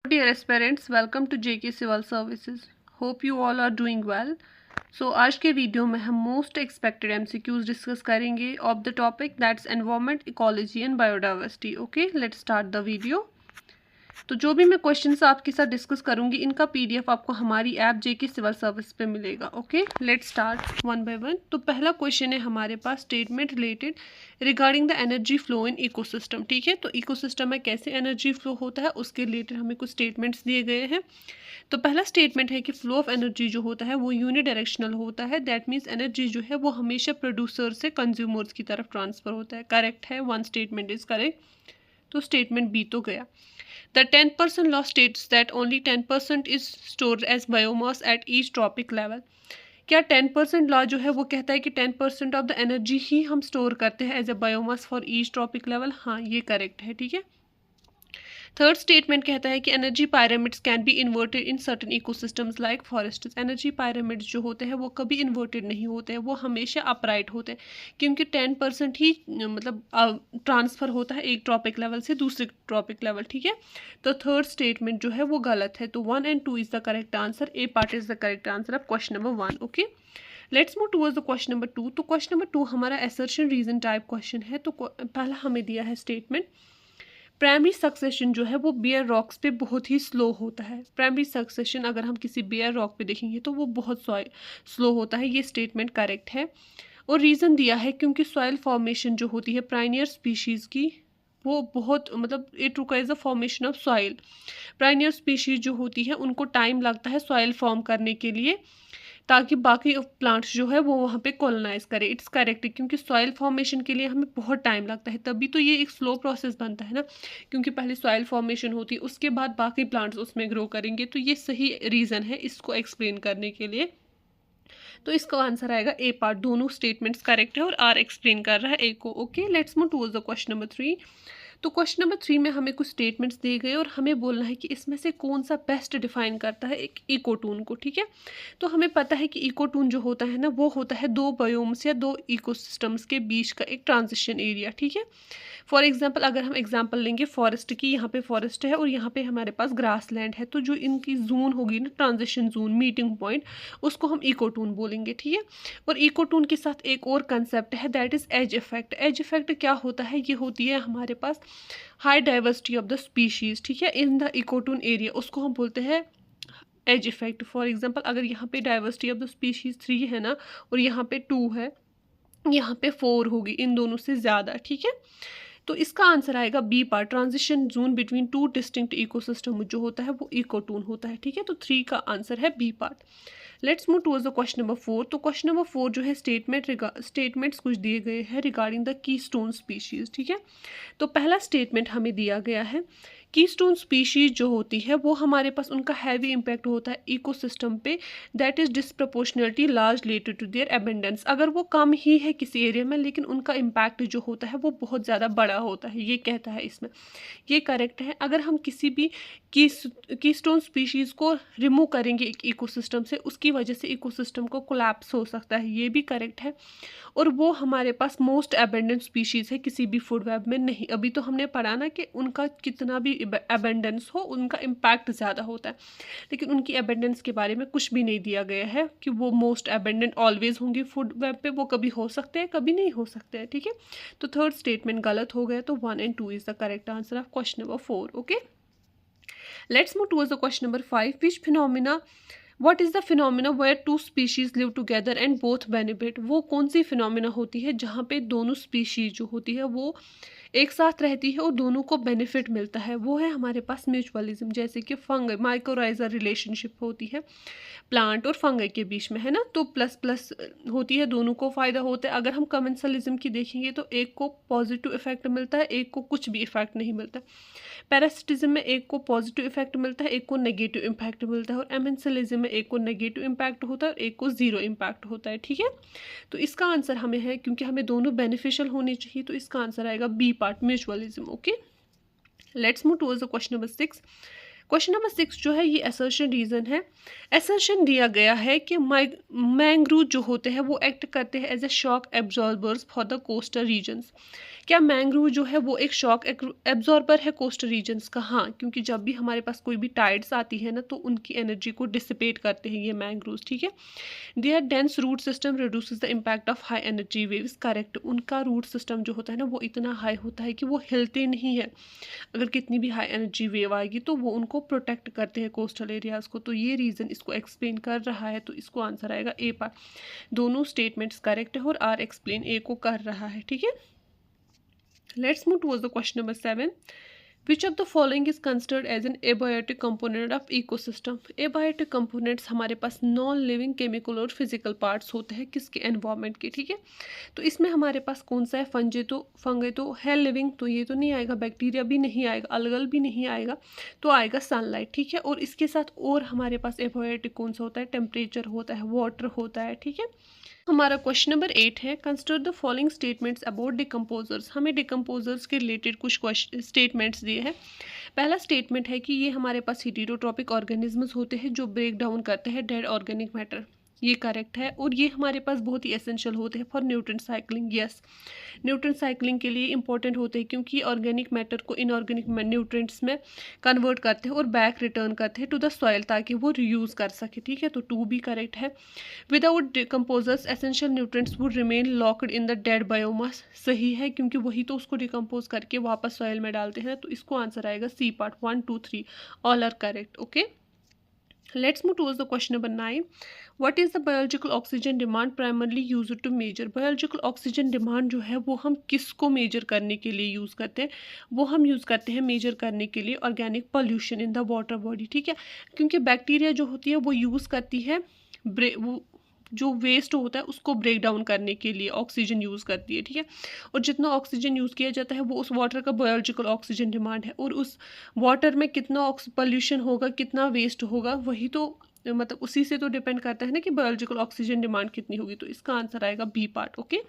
Dear aspirants, welcome to JK Civil Services. Hope you all are doing well. So आज के video में हम most expected MCQs discuss करेंगे of the topic that's environment, ecology and biodiversity. Okay, let's start the video. तो जो भी मैं questions आपके साथ डिस्कस करूंगी इनका PDF आपको हमारी ऐप JK सिविल सर्विस पे मिलेगा. Okay, let's start one by one. तो पहला क्वेश्चन है हमारे पास statement related regarding the energy flow in ecosystem. ठीक है, तो इकोसिस्टम में कैसे एनर्जी फ्लो होता है उसके रिलेटेड हमें कुछ स्टेटमेंट्स दिए गए हैं. तो पहला स्टेटमेंट है कि फ्लो ऑफ एनर्जी जो होता है वो यूनिडायरेक्शनल होता है. दैट मीन्स एनर्जी जो है वो हमेशा प्रोड्यूसर से कंज्यूमर्स की तरफ ट्रांसफर होता है. करेक्ट है, वन स्टेटमेंट इज करेक्ट. तो स्टेटमेंट बी तो गया. The 10% law states that only 10% is stored as biomass at each tropic level. क्या 10% लॉ जो है वो कहता है कि 10% ऑफ द एनर्जी ही हम स्टोर करते हैं as a biomass for each trophic level? हाँ, ये करेक्ट है. ठीक है. थर्ड स्टेटमेंट कहता है कि energy pyramids can be inverted in certain ecosystems like forests. Energy pyramids जो होते हैं वो कभी इन्वर्टेड नहीं होते हैं, वो हमेशा अपराइट होते हैं क्योंकि 10% ही मतलब ट्रांसफ़र होता है एक ट्रॉपिक लेवल से दूसरे ट्रॉपिक लेवल. ठीक है, तो थर्ड स्टेटमेंट जो है वो गलत है. तो 1 and 2 is the correct answer. A part is the correct answer of question number 1. Okay, let's move towards the question number 2. तो क्वेश्चन नंबर 2 हमारा असर्शन रीजन टाइप क्वेश्चन है. तो पहला हमें दिया है स्टेटमेंट प्राइमरी सक्सेशन जो है वो बियर रॉक्स पे बहुत ही स्लो होता है. प्राइमरी सक्सेशन अगर हम किसी बियर रॉक पे देखेंगे तो वो बहुत स्लो होता है. ये स्टेटमेंट करेक्ट है. और रीज़न दिया है क्योंकि सॉइल फॉर्मेशन जो होती है प्राइनियर स्पीशीज़ की वो बहुत मतलब it requires the formation of soil. Pioneer species जो होती है उनको टाइम लगता है सॉइल फॉर्म करने के लिए ताकि बाकी प्लांट्स जो है वो वहाँ पे कॉलोनाइज करे. इट्स करेक्ट क्योंकि सॉइल फॉर्मेशन के लिए हमें बहुत टाइम लगता है, तभी तो ये एक स्लो प्रोसेस बनता है ना, क्योंकि पहले सॉइल फॉर्मेशन होती है उसके बाद बाकी प्लांट्स उसमें ग्रो करेंगे. तो ये सही रीज़न है इसको एक्सप्लेन करने के लिए. तो इसका आंसर आएगा ए पार्ट. दोनों स्टेटमेंट्स करेक्ट है और आर एक्सप्लेन कर रहा है ए को. Okay, let's move towards the question number 3. तो क्वेश्चन नंबर 3 में हमें कुछ स्टेटमेंट्स दिए गए और हमें बोलना है कि इसमें से कौन सा बेस्ट डिफाइन करता है एक इकोटून को. ठीक है, तो हमें पता है कि इकोटून जो होता है ना वो होता है दो बायोम्स या दो इकोसिस्टम्स के बीच का एक ट्रांजिशन एरिया. ठीक है, फॉर एग्जांपल अगर हम एग्जांपल लेंगे फॉरेस्ट की, यहाँ पे फॉरेस्ट है और यहाँ पे हमारे पास ग्रास लैंड है, तो जो इनकी जोन होगी ना ट्रांजिशन जोन मीटिंग पॉइंट, उसको हम इकोटून बोलेंगे. ठीक है, और इकोटून के साथ एक और कंसेप्ट है that is edge effect. Edge effect क्या होता है? ये होती है हमारे पास high diversity of the species. ठीक है, इन द इकोटून एरिया, उसको हम बोलते हैं एज इफेक्ट. फॉर एग्जांपल अगर यहाँ पे डाइवर्सिटी ऑफ द स्पीशीज़ 3 है ना और यहाँ पे 2 है, यहाँ पे 4 होगी, इन दोनों से ज़्यादा. ठीक है, तो इसका आंसर आएगा B part. Transition zone between two distinct ecosystem जो होता है वो इकोटून होता है. ठीक है, तो 3 का आंसर है B part. Let's move towards the question number 4. तो क्वेश्चन नंबर 4 जो है स्टेटमेंट्स कुछ दिए गए हैं रिगार्डिंग द कीस्टोन स्पीशीज़. ठीक है, तो पहला स्टेटमेंट हमें दिया गया है कीस्टोन स्पीशीज़ जो होती है वो हमारे पास उनका हैवी इम्पैक्ट होता है इकोसिस्टम पे. That is disproportionately large related to their abundance. अगर वो कम ही है किसी एरिया में लेकिन उनका इम्पैक्ट जो होता है वो बहुत ज़्यादा बड़ा होता है, ये कहता है इसमें. ये करेक्ट है. अगर हम किसी भी कीस्टोन स्पीशीज़ को रिमूव करेंगे एक इकोसिस्टम से, उसकी वजह से इकोसिस्टम को कोलैप्स हो सकता है, ये भी करेक्ट है. और वो हमारे पास मोस्ट एबेंडेंट स्पीशीज़ है, किसी भी फूड वेब में नहीं. अभी तो हमने पढ़ा ना कि उनका कितना भी एबेंडेंस हो उनका इम्पैक्ट ज़्यादा होता है, लेकिन उनकी एबेंडेंस के बारे में कुछ भी नहीं दिया गया है कि वो मोस्ट एबेंडेंट ऑलवेज होंगी फूड वेब पे. वो कभी हो सकते हैं कभी नहीं हो सकते हैं. ठीक है, तो थर्ड स्टेटमेंट गलत हो गया. तो 1 and 2 is the correct answer of question number 4. Okay, let's move towards the question number 5. Which phenomena what is the phenomena where two species live together and both benefit. वो कौन सी phenomena होती है जहाँ पे दोनों स्पीशीज़ जो होती है वो एक साथ रहती है और दोनों को बेनिफिट मिलता है? वो है हमारे पास म्यूचुअलिज्म. जैसे कि फंग माइक्रोराइजा रिलेशनशिप होती है प्लांट और फंगई के बीच में, है ना, तो प्लस प्लस होती है, दोनों को फ़ायदा होता है. अगर हम कमेंसलिज्म की देखेंगे तो एक को पॉजिटिव इफेक्ट मिलता है, एक को कुछ भी इफेक्ट नहीं मिलता. पैरासिटिज्म में एक को पॉजिटिव इफेक्ट मिलता है, एक को नेगेटिव इम्पैक्ट मिलता है. और एमेंसलिज्म में एक को नेगेटिव इम्पैक्ट होता है और एक को ज़ीरो इम्पैक्ट होता है. ठीक है, तो इसका आंसर हमें है क्योंकि हमें दोनों बेनिफिशियल होने चाहिए, तो इसका आंसर आएगा B part mutualism. Okay, let's move towards the question number 6. Question number 6 जो है ये असर्शन रीज़न है। असर्शन दिया गया है कि मैंग्रोव जो होते हैं वो एक्ट करते हैं as a shock absorbers for the coastal regions. क्या मैंग्रोव जो है वो एक शॉक एब्जॉर्बर है कोस्टल रीजन्स का? हाँ, क्योंकि जब भी हमारे पास कोई भी टाइड्स आती है ना तो उनकी एनर्जी को डिसिपेट करते हैं ये मैंग्रोव्स, ठीक है। Their dense root system reduces the impact of high energy waves, correct. उनका रूट सिस्टम जो होता है ना वो इतना हाई होता है कि वो हिलते नहीं है, अगर कितनी भी हाई एनर्जी वेव आएगी तो वो उनको प्रोटेक्ट करते हैं कोस्टल एरियाज़ को। तो ये रीज़न इसको एक्सप्लेन कर रहा है, तो इसको आंसर आएगा ए पार्ट। दोनों स्टेटमेंट्स करेक्ट है और आर एक्सप्लेन ए को कर रहा है, ठीक है। Let's move towards the question number 7। Which of the following is considered as an abiotic component of ecosystem? Abiotic components हमारे पास नॉन लिविंग केमिकल और फिजिकल पार्ट्स होते हैं किसके? एनवायरमेंट के, ठीक है। तो इसमें हमारे पास कौन सा है? फंगे तो है लिविंग, तो ये तो नहीं आएगा। बैक्टीरिया भी नहीं आएगा, अलगल भी नहीं आएगा, तो आएगा सनलाइट, ठीक है। और इसके साथ और हमारे पास एबायोटिक कौन सा होता है? टेम्परेचर होता है, वाटर होता है, ठीक है। हमारा क्वेश्चन नंबर 8 है, consider the following statements about decomposers. हमें डिकम्पोजर्स के रिलेटेड कुछ स्टेटमेंट्स दिए हैं। पहला स्टेटमेंट है कि ये हमारे पास हेटेरोट्रॉपिक ऑर्गेनिजम्स होते हैं जो ब्रेक डाउन करते हैं डेड ऑर्गेनिक मैटर, ये करेक्ट है। और ये हमारे पास बहुत ही एसेंशियल होते हैं for nutrient cycling, yes. Nutrient cycling के लिए इंपॉर्टेंट होते हैं क्योंकि ऑर्गेनिक मैटर को इनऑर्गेनिक न्यूट्रिएंट्स में कन्वर्ट करते हैं और बैक रिटर्न करते हैं टू द सॉइल ताकि वो रीयूज़ कर सके, ठीक है। तो 2 भी करेक्ट है। Without decomposers essential nutrients would remain locked in the dead biomass, सही है, क्योंकि वही तो उसको डिकम्पोज करके वापस सॉइल में डालते हैं। तो इसको आंसर आएगा C part. 1, 2, 3 all are correct, okay. Let's move towards the question number 9. What is the biological oxygen demand primarily used to measure? Biological oxygen demand जो है वो हम किसको मेजर करने के लिए यूज़ करते हैं? वो हम यूज़ करते हैं मेजर करने के लिए organic pollution in the water body, ठीक है। क्योंकि बैक्टीरिया जो होती है वो यूज़ करती है वो जो वेस्ट होता है उसको ब्रेक डाउन करने के लिए ऑक्सीजन यूज़ करती है, ठीक है। और जितना ऑक्सीजन यूज़ किया जाता है वो उस वाटर का बायोलॉजिकल ऑक्सीजन डिमांड है। और उस वाटर में कितना पॉल्यूशन होगा, कितना वेस्ट होगा, वही तो मतलब उसी से तो डिपेंड करता है ना कि बायोलॉजिकल ऑक्सीजन डिमांड कितनी होगी। तो इसका आंसर आएगा B part, okay.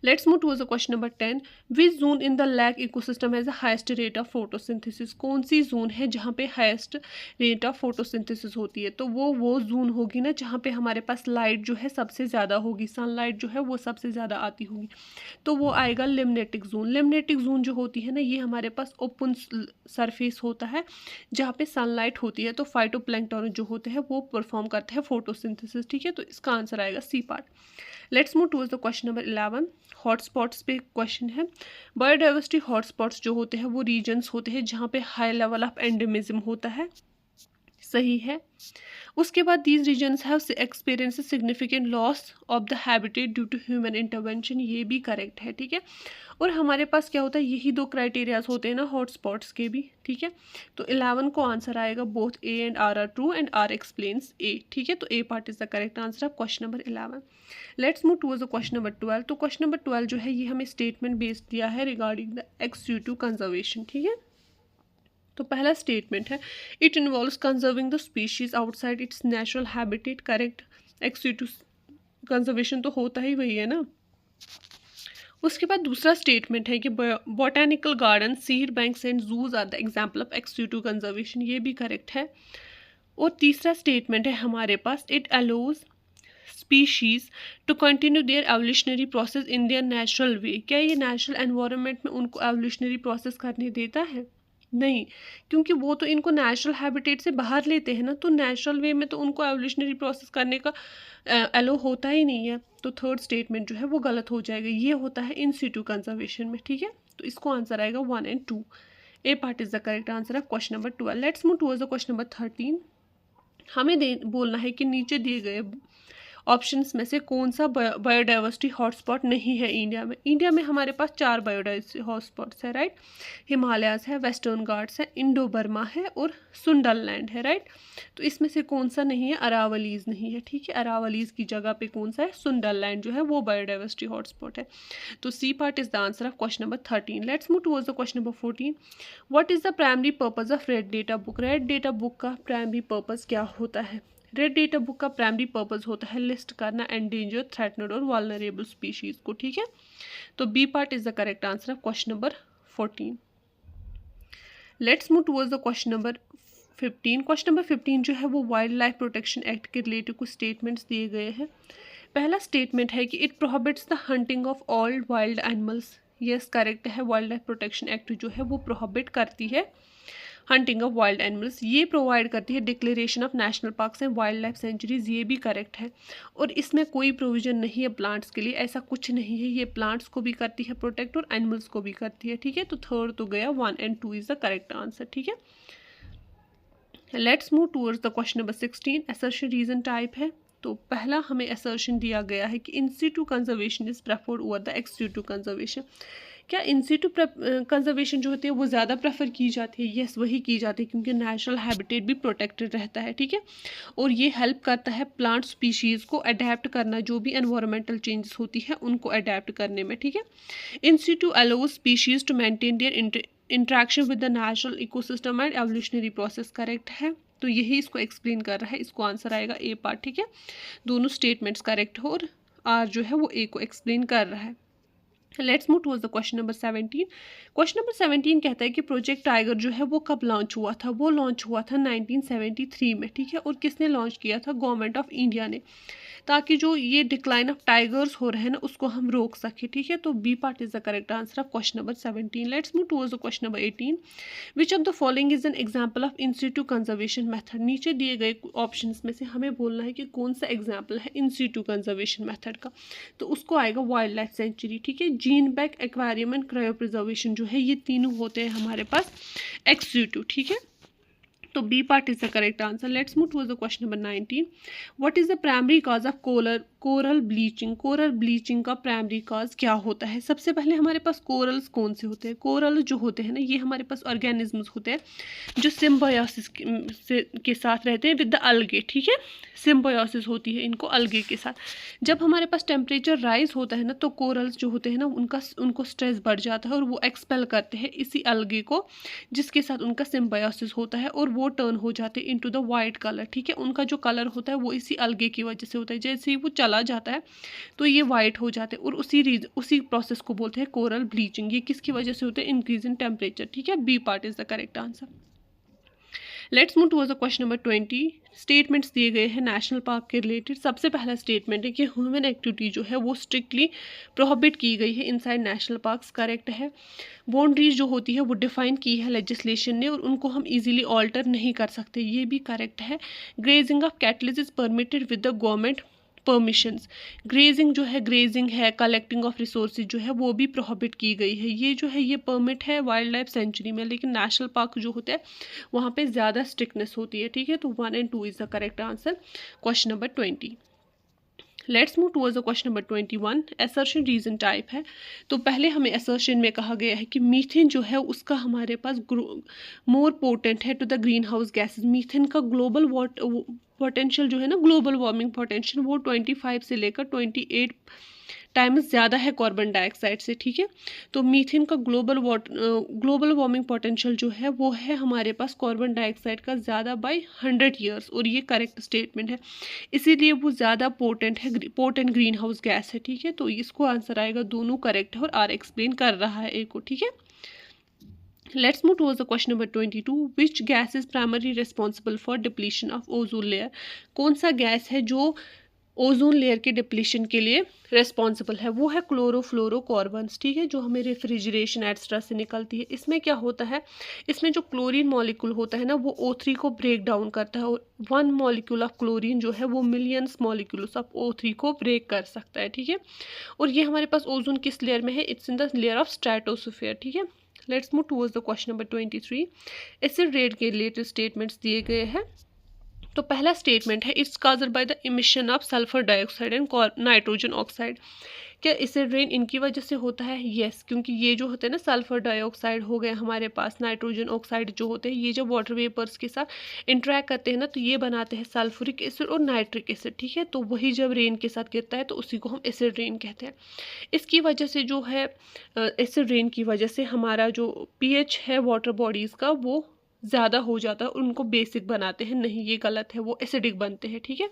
Let's move towards the question number 10. Which zone in the lake ecosystem has the highest rate of photosynthesis? कौन सी जोन है जहाँ पे हाईएस्ट रेट ऑफ फोटोसिंथेसिस होती है? तो वो जोन होगी ना जहाँ पे हमारे पास लाइट जो है सबसे ज़्यादा होगी, सनलाइट जो है वो सबसे ज़्यादा आती होगी, तो वो आएगा लिम्नेटिक जोन। लिम्नेटिक जोन जो होती है ना ये हमारे पास ओपन सरफेस होता है जहाँ पे सनलाइट होती है, तो फाइटोप्लैंक्टन जो होते हैं वो परफॉर्म करते हैं फोटोसिंथेसिस, ठीक है। तो इसका आंसर आएगा C part. Let's move towards the question number 11। Hotspots पे क्वेश्चन है। बायोडाइवर्सिटी हॉटस्पॉट्स जो होते हैं वो रीजन्स होते हैं जहाँ पे हाई लेवल ऑफ एंडेमिज्म होता है, सही है। उसके बाद these regions have experience significant loss of the habitat due to human intervention, ये भी करेक्ट है, ठीक है। और हमारे पास क्या होता है, यही 2 क्राइटेरियाज होते हैं ना हॉटस्पॉट्स के भी, ठीक है। तो 11 को आंसर आएगा both A and R are true and R explains A, ठीक है। तो A part is the correct answer of question number 11। Let's move towards the question number 12। तो क्वेश्चन नंबर 12 जो है ये हमें स्टेटमेंट बेस्ड दिया है रिगार्डिंग द ex-CO2 कंजर्वेशन, ठीक है। तो पहला स्टेटमेंट है, it involves conserving the species outside it's natural habitat, correct. ex-CO2 conservation तो होता ही वही है ना। उसके बाद दूसरा स्टेटमेंट है कि botanical garden, seed banks and zoos are the example of ex-CO2 conservation, ये भी करेक्ट है। और तीसरा स्टेटमेंट है हमारे पास, it allows species to continue their evolutionary process in their natural way. क्या ये नेचुरल एनवायरनमेंट में उनको एवोल्यूशनरी प्रोसेस करने देता है? नहीं, क्योंकि वो तो इनको नेचुरल हैबिटेट से बाहर लेते हैं ना, तो नेचुरल वे में तो उनको एवोल्यूशनरी प्रोसेस करने का एलो होता ही नहीं है। तो थर्ड स्टेटमेंट जो है वो गलत हो जाएगा, ये होता है इन सीटू कंजर्वेशन में, ठीक है। तो इसको आंसर आएगा 1 and 2। A part is the correct answer of question number 12। Let's move towards the question number 13। हमें बोलना है कि नीचे दिए गए ऑप्शंस में से कौन सा बायोडाइवर्सिटी हॉटस्पॉट नहीं है इंडिया में। इंडिया में हमारे पास 4 बायोडाइवर्सिटी हॉटस्पॉट्स है, राइट। हिमालयाज है, वेस्टर्न घाट्स है, इंडो बर्मा है और सुंदरलैंड है, राइट। तो इसमें से कौन सा नहीं है? अरावलीज नहीं है, ठीक है। अरावलीज की जगह पे कौन सा है? सुंदरलैंड जो है वो बायोडाइवर्सिटी हॉटस्पॉट है। तो C part is the answer of question number 13। Let's move towards the question number 14। What is the primary purpose of red data book? Red data book का प्राइमरी पर्पज क्या होता है? Red data book का primary purpose होता है list करना endanger, थ्रेटनेड और vulnerable species को, ठीक है। तो B part is the correct answer of question number 14। Let's move towards the question number 15। Question number 15 जो है वो वाइल्ड लाइफ प्रोटेक्शन एक्ट के रिलेटेड कुछ स्टेटमेंट्स दिए गए हैं। पहला स्टेटमेंट है कि it prohibits the hunting of all wild animals. Yes correct है, वाइल्ड लाइफ प्रोटेक्शन एक्ट जो है वो प्रोहिबिट करती है हंटिंग ऑफ वाइल्ड एनिमल्स। ये प्रोवाइड करती है declaration of national parks and wild life sanctuaries, ये भी करेक्ट है। और इसमें कोई प्रोविजन नहीं है प्लांट्स के लिए, ऐसा कुछ नहीं है। ये प्लांट्स को भी करती है प्रोटेक्ट और एनिमल्स को भी करती है, ठीक है। तो थर्ड तो गया, 1 and 2 is the correct answer, ठीक है। Let's move towards the question number 16। Assertion reason type है। तो पहला हमें असर्शन दिया गया है कि in situ conservation is preferred over the ex situ conservation. क्या इन सीटू कंजर्वेशन जो होती है वो ज़्यादा प्रेफर की जाती है? यस वही की जाती है, क्योंकि नेचुरल हैबिटेट भी प्रोटेक्टेड रहता है, ठीक है। और ये हेल्प करता है प्लांट स्पीशीज़ को अडेप्ट करना, जो भी एनवायरमेंटल चेंजेस होती है उनको अडेप्ट करने में, ठीक है। In situ allows species to maintain their interaction with the natural ecosystem and evolutionary process, correct है। तो यही इसको एक्सप्लेन कर रहा है, इसको आंसर आएगा ए पार्ट, ठीक है। दोनों स्टेटमेंट्स करेक्ट हो और आर जो है वो ए को एक्सप्लेन कर रहा है। Let's move towards the question number 17। Question number 17 कहता है कि प्रोजेक्ट टाइगर जो है वो कब लॉन्च हुआ था? वो लॉन्च हुआ था 1973 में, ठीक है। और किसने लॉन्च किया था? गवर्नमेंट ऑफ इंडिया ने, ताकि जो ये डिक्लाइन ऑफ टाइगर्स हो रहे हैं ना उसको हम रोक सकें, ठीक है। तो B part is the correct answer of question number 17। Let's move towards the question number 18। Which of the following is an example of in situ conservation method? नीचे दिए गए ऑप्शंस में से हमें बोलना है कि कौन सा एग्जाम्पल है इन सीटू कंजर्वेशन मेथड का। तो उसको आएगा वाइल्ड लाइफ सेंचुरी, ठीक है। Gene back, aquarium and cryo preservation जो है ये तीनों होते हैं हमारे पास एक्स सीटू, ठीक है। तो B part is the correct answer. Let's move towards the question number 19। What is the primary cause of coral bleaching? Coral bleaching का प्राइमरी कॉज क्या होता है? सबसे पहले हमारे पास कोरल्स कौन से होते हैं? कोरल जो होते हैं ना ये हमारे पास ऑर्गेनिजम्स होते हैं जो सिम्बायोसिस के साथ रहते हैं विद द अलगे, ठीक है। सिम्बायोसिस होती है इनको अलगे के साथ। जब हमारे पास टेम्परेचर राइज होता है ना तो कोरल्स जो होते हैं ना उनको स्ट्रेस बढ़ जाता है और वो एक्सपेल करते हैं इसी अलगे को जिसके साथ उनका सिम्बायोसिस होता है, और वो टर्न हो जाते हैं इनटू द वाइट कलर, ठीक है। उनका जो कलर होता है वो इसी अलगे की वजह से होता है। जैसे ही वो चला जाता है तो ये वाइट हो जाते हैं, और उसी प्रोसेस को बोलते हैं कोरल ब्लीचिंग। ये किसकी वजह से होता है? इंक्रीज इन टेम्परेचर, ठीक है। B part is the correct answer. Let's move towards the question number 20। Statements दिए गए हैं नेशनल पार्क के रिलेटेड। सबसे पहला स्टेटमेंट है कि ह्यूमन एक्टिविटी जो है वो स्ट्रिक्टली प्रोहिबिट की गई है इनसाइड नेशनल पार्क्स, करेक्ट है। बाउंड्रीज जो होती है वो डिफाइन की है लेजिस्लेशन ने और उनको हम इजीली ऑल्टर नहीं कर सकते, ये भी करेक्ट है। Grazing of cattle is permitted with the government permissions. Grazing है कलेक्टिंग ऑफ रिसोर्सेज जो है वो भी प्रोहिबिट की गई है। ये जो है ये परमिट है वाइल्ड लाइफ सेंचुरी में, लेकिन नेशनल पार्क जो होता है वहाँ पे ज़्यादा स्ट्रिक्टनेस होती है, ठीक है। तो 1 and 2 is the correct answer question number 20। Let's move towards the question number 21। Assertion reason type है। तो पहले हमें असर्शन में कहा गया है कि मीथेन जो है उसका हमारे पास मोर पोटेंट है to the green house gases. Methane का ग्लोबल पोटेंशियल जो है ना, ग्लोबल वार्मिंग पोटेंशियल, वो 25 से लेकर 28 टाइम्स ज़्यादा है कार्बन डाइऑक्साइड से, ठीक है। तो मीथेन का ग्लोबल वार्मिंग पोटेंशियल जो है वो है हमारे पास कार्बन डाइऑक्साइड का ज़्यादा बाय 100 ईयर्स, और ये करेक्ट स्टेटमेंट है। इसीलिए वो ज़्यादा पोटेंट ग्रीन हाउस गैस है, ठीक है। तो इसको आंसर आएगा, दोनों करेक्ट है और आर एक्सप्लेन कर रहा है ए को, ठीक है। Let's move towards the question number 22. Which gas is primarily responsible for depletion of ozone layer? कौन सा गैस है जो ओजोन लेयर के डिप्लीशन के लिए रेस्पॉन्सिबल है? वो है क्लोरोफ्लोरोकार्बन्स, ठीक है, जो हमें रेफ्रिजरेशन एक्स्ट्रा से निकलती है। इसमें क्या होता है, इसमें जो क्लोरीन मॉलिक्यूल होता है ना वो O3 को ब्रेक डाउन करता है, और 1 मॉलिक्यूल ऑफ क्लोरीन जो है वो मिलियंस मॉलिक्यूल्स ऑफ O3 को ब्रेक कर सकता है, ठीक है। और ये हमारे पास ओजोन किस लेयर में है? It's in the layer of stratosphere, ठीक है। Let's move towards the question number 23। Acid rain के रिलेटेड स्टेटमेंट्स दिए गए हैं। तो पहला स्टेटमेंट है it's caused by the emission of sulphur dioxide and nitrogen oxide. क्या एसिड रेन इनकी वजह से होता है? यस, क्योंकि ये जो होते हैं ना सल्फर डाइऑक्साइड हो गए हमारे पास, नाइट्रोजन ऑक्साइड जो होते हैं, ये जब वाटर वेपर्स के साथ इंटरेक्ट करते हैं ना तो ये बनाते हैं सल्फ्यूरिक एसिड और नाइट्रिक एसिड, ठीक है। तो वही जब रेन के साथ गिरता है तो उसी को हम एसिड रेन कहते हैं। इसकी वजह से जो है एसिड रेन की वजह से हमारा जो pH है वाटर बॉडीज़ का वो ज़्यादा हो जाता है, उनको बेसिक बनाते हैं, नहीं ये गलत है, वो एसिडिक बनते हैं, ठीक है।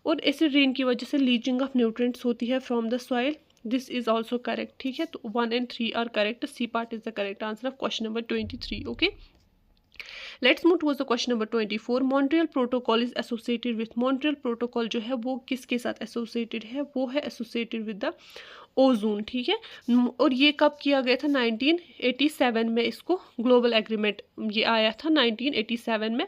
और एसिड रेन की वजह से लीचिंग ऑफ न्यूट्रिएंट्स होती है from the soil, this is also correct, ठीक है। तो 1 and 3 are correct, C part is the correct answer of question number 23, okay. Let's move towards the question number 24। Montreal protocol is associated with, Montreal protocol जो है वो किसके साथ associated है, वो है एसोसिएटेड विद द ओजोन, ठीक है। और ये कब किया गया था, 1987 में इसको ग्लोबल एग्रीमेंट ये आया था 1987 में।